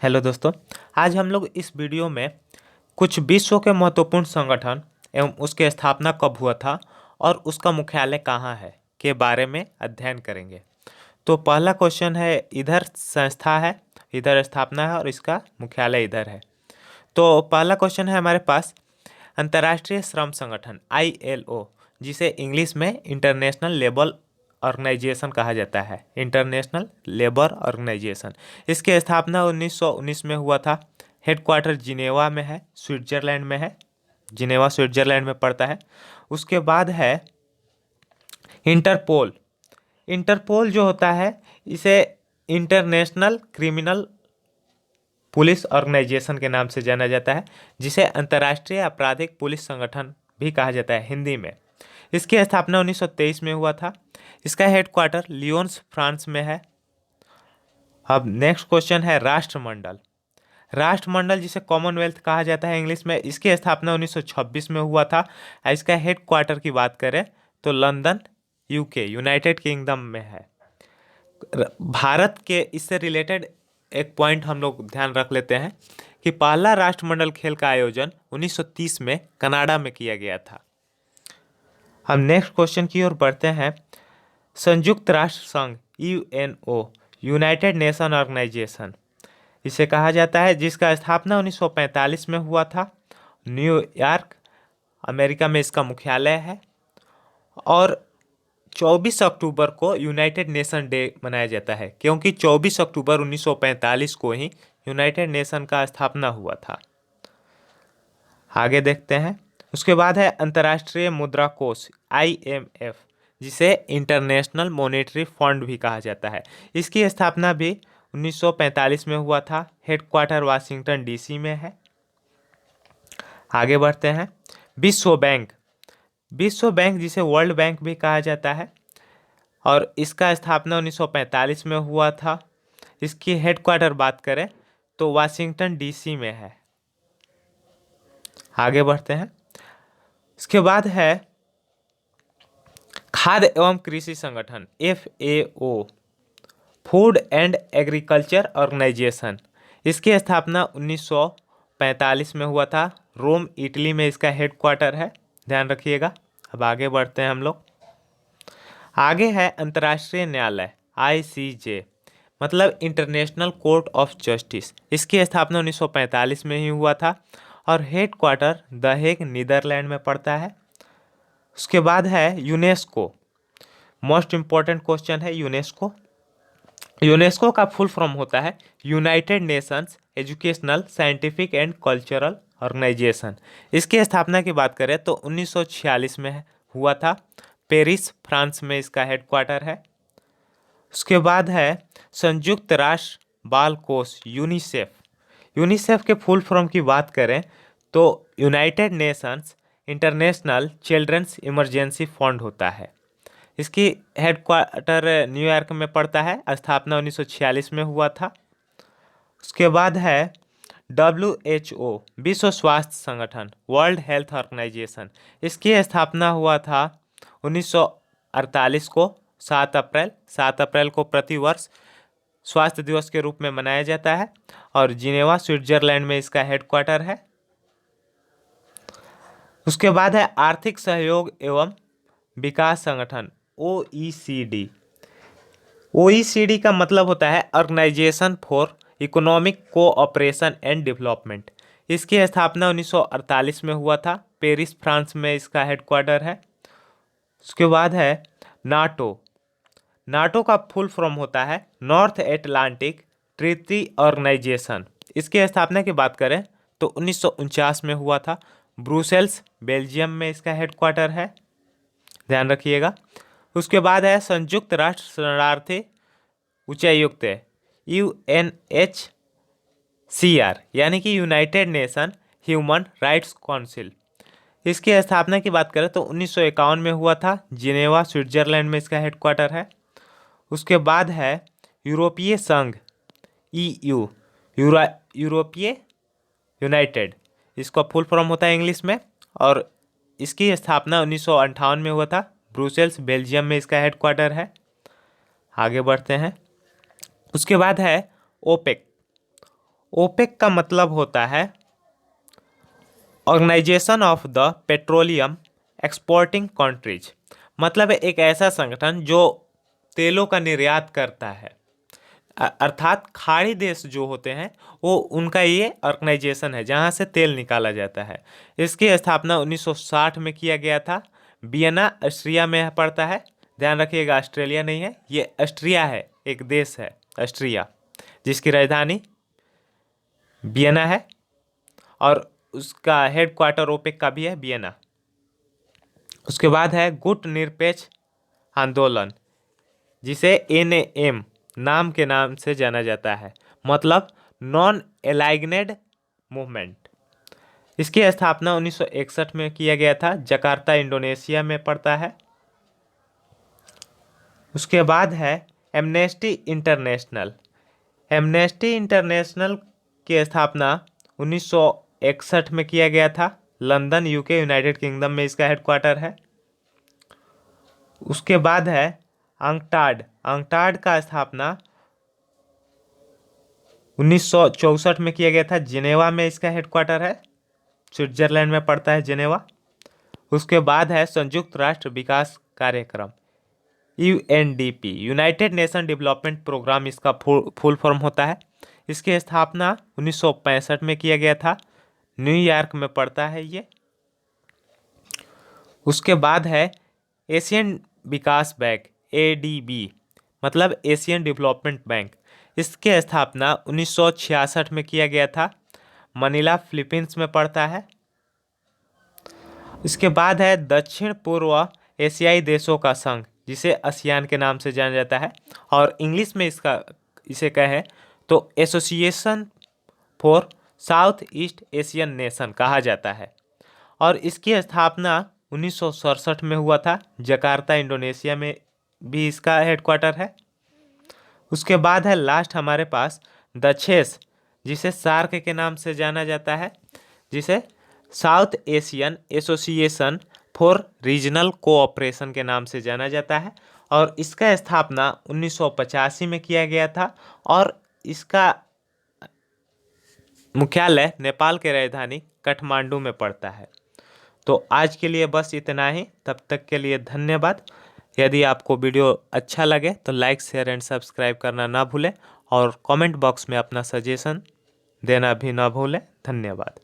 Hello दोस्तों। आज हम लोग इस वीडियो में कुछ विश्व के महत्वपूर्ण संगठन एवं उसकी स्थापना कब हुआ था और उसका मुख्यालय कहाँ है के बारे में अध्ययन करेंगे। तो पहला क्वेश्चन है, इधर संस्था है, इधर स्थापना है और इसका मुख्यालय इधर है। तो पहला क्वेश्चन है हमारे पास, अंतर्राष्ट्रीय श्रम संगठन ILO, जिसे इंग्लिश में इंटरनेशनल लेबर ऑर्गेनाइजेशन कहा जाता है, इंटरनेशनल लेबर ऑर्गेनाइजेशन। इसकी स्थापना 1919 में हुआ था। हेडक्वार्टर जिनेवा में है, स्विट्जरलैंड में है। जिनेवा स्विट्जरलैंड में पड़ता है। उसके बाद है इंटरपोल। इंटरपोल जो होता है, इसे इंटरनेशनल क्रिमिनल पुलिस ऑर्गेनाइजेशन के नाम से जाना जाता है, जिसे अंतर्राष्ट्रीय आपराधिक पुलिस संगठन भी कहा जाता है हिंदी में। इसकी स्थापना 1923 में हुआ था। इसका हेडक्वार्टर लियोन्स फ्रांस में है। अब नेक्स्ट क्वेश्चन है, राष्ट्रमंडल। राष्ट्रमंडल जिसे कॉमनवेल्थ कहा जाता है इंग्लिश में, इसकी स्थापना 1926 में हुआ था। इसका हेडक्वार्टर की बात करें तो लंदन, UK, यूनाइटेड किंगडम में है। भारत के इससे रिलेटेड एक पॉइंट हम लोग ध्यान रख लेते हैं कि पहला राष्ट्रमंडल खेल का आयोजन 1930 में कनाडा में किया गया था। हम नेक्स्ट क्वेश्चन की ओर बढ़ते हैं। संयुक्त राष्ट्र संघ UNO, यूनाइटेड नेशन ऑर्गेनाइजेशन इसे कहा जाता है, जिसका स्थापना 1945 में हुआ था। न्यूयॉर्क, अमेरिका में इसका मुख्यालय है। और 24 अक्टूबर को यूनाइटेड नेशन डे मनाया जाता है, क्योंकि 24 अक्टूबर 1945 को ही यूनाइटेड नेशन का स्थापना हुआ था। आगे देखते हैं। उसके बाद है अंतर्राष्ट्रीय मुद्रा कोष IMF, जिसे इंटरनेशनल मॉनेटरी फंड भी कहा जाता है। इसकी स्थापना भी 1945 में हुआ था। हेडक्वार्टर वाशिंगटन DC में है। आगे बढ़ते हैं। विश्व बैंक। विश्व बैंक जिसे वर्ल्ड बैंक भी कहा जाता है, और इसका स्थापना 1945 में हुआ था। इसकी हेडक्वार्टर बात करें तो वाशिंगटन DC में है। आगे बढ़ते हैं। इसके बाद है खाद्य एवं कृषि संगठन FAO, Food and Agriculture Organization. इसकी स्थापना 1945 में हुआ था। रोम, इटली में इसका हेडक्वार्टर है, ध्यान रखिएगा। अब आगे बढ़ते हैं हम लोग। आगे है अंतर्राष्ट्रीय न्यायालय ICJ, मतलब इंटरनेशनल कोर्ट ऑफ जस्टिस। इसकी स्थापना 1945 में ही हुआ था और हेडक्वार्टर द हेग, नीदरलैंड में पड़ता है। उसके बाद है यूनेस्को। मोस्ट इंपॉर्टेंट क्वेश्चन है यूनेस्को। यूनेस्को का फुल फॉर्म होता है United Nations Educational, Scientific and Cultural Organization. इसकी स्थापना की बात करें तो 1946 में हुआ था। पेरिस, फ्रांस में इसका हेडक्वार्टर है। उसके बाद है संयुक्त राष्ट्र बाल कोष यूनिसेफ। यूनिसेफ के फुल फॉर्म की बात करें तो United Nations International Children's Emergency Fund होता है। इसकी हेडक्वार्टर न्यूयॉर्क में पड़ता है। स्थापना 1946 में हुआ था। उसके बाद है WHO, विश्व स्वास्थ्य संगठन, वर्ल्ड हेल्थ ऑर्गेनाइजेशन। इसकी स्थापना हुआ था 1948 को। 7 अप्रैल को प्रतिवर्ष स्वास्थ्य दिवस के रूप में मनाया जाता है, और जिनेवा स्विट्जरलैंड में इसका हेडक्वार्टर है। उसके बाद है आर्थिक सहयोग एवं विकास संगठन OECD। OECD का मतलब होता है Organisation for Economic Cooperation and Development. इसकी स्थापना 1948 में हुआ था। पेरिस, फ्रांस में इसका हेडक्वार्टर है। उसके बाद है नाटो। नाटो का फुल फॉर्म होता है नॉर्थ एटलांटिक ट्रीटी ऑर्गेनाइजेशन। इसकी स्थापना की बात करें तो 1949 में हुआ था। ब्रुसेल्स, बेल्जियम में इसका हेडक्वार्टर है, ध्यान रखिएगा। उसके बाद है संयुक्त राष्ट्र शरणार्थी उच्चायुक्त UNHCR, यानी कि United nation human rights council. इसकी स्थापना की बात करें तो 1951 में हुआ था। जिनेवा स्विट्जरलैंड में इसका हेडक्वार्टर है। उसके बाद है यूरोपीय संघ EU, यूरोपीय यूनाइटेड, इसका फुल फॉर्म होता है इंग्लिश में, और इसकी स्थापना 1958 में हुआ था। ब्रुसेल्स, बेल्जियम में इसका हेडक्वार्टर है। आगे बढ़ते हैं। उसके बाद है ओपेक। ओपेक का मतलब होता है Organization of the Petroleum Exporting Countries, मतलब है एक ऐसा संगठन जो तेलों का निर्यात करता है। अर्थात खाड़ी देश जो होते हैं वो उनका ये ऑर्गेनाइजेशन है जहाँ से तेल निकाला जाता है। इसकी स्थापना 1960 में किया गया था। वियना ऑस्ट्रिया में पड़ता है। ध्यान रखिएगा ऑस्ट्रेलिया नहीं है, ये ऑस्ट्रिया है, एक देश है ऑस्ट्रिया जिसकी राजधानी वियना है और उसका हेडक्वार्टर ओपेक का भी है वियना। उसके बाद है गुट निरपेक्ष आंदोलन, जिसे NAM नाम के नाम से जाना जाता है, मतलब नॉन एलाइग्नेड मूवमेंट। इसकी स्थापना 1961 में किया गया था। जकार्ता इंडोनेशिया में पड़ता है। उसके बाद है एमनेस्टी इंटरनेशनल। एमनेस्टी इंटरनेशनल की स्थापना 1961 में किया गया था। लंदन UK यूनाइटेड किंगडम में इसका हेडक्वार्टर है। उसके बाद है अंकटाड। अंकटाड का स्थापना 1964 में किया गया था। जिनेवा में इसका हेडक्वार्टर है, स्विट्जरलैंड में पड़ता है जिनेवा। उसके बाद है संयुक्त राष्ट्र विकास कार्यक्रम UNDP, United Nation Development Programme इसका फुल फॉर्म होता है। इसकी स्थापना 1965 में किया गया था। न्यूयॉर्क में पड़ता है ये। उसके बाद है एशियन विकास बैंक ADB, मतलब एशियन डेवलपमेंट बैंक। इसकी स्थापना 1966 में किया गया था। मनीला फिलीपींस में पड़ता है। इसके बाद है दक्षिण पूर्व एशियाई देशों का संघ, जिसे आसियान के नाम से जाना जाता है, और इंग्लिश में इसे कहे तो association for south east Asian nation कहा जाता है। और इसकी स्थापना 1967 में हुआ था। जकार्ता इंडोनेशिया में भी इसका हेडक्वार्टर है। उसके बाद है लास्ट हमारे पास दक्षेस, जिसे सार्क के नाम से जाना जाता है, जिसे south Asian association for regional cooperation के नाम से जाना जाता है। और इसका स्थापना 1985 में किया गया था और इसका मुख्यालय नेपाल के राजधानी काठमांडू में पड़ता है। तो आज के लिए बस इतना ही। तब तक के लिए धन्यवाद। यदि आपको वीडियो अच्छा लगे तो लाइक शेयर एंड सब्सक्राइब करना ना भूलें और कमेंट बॉक्स में अपना सजेशन देना भी ना भूलें। धन्यवाद।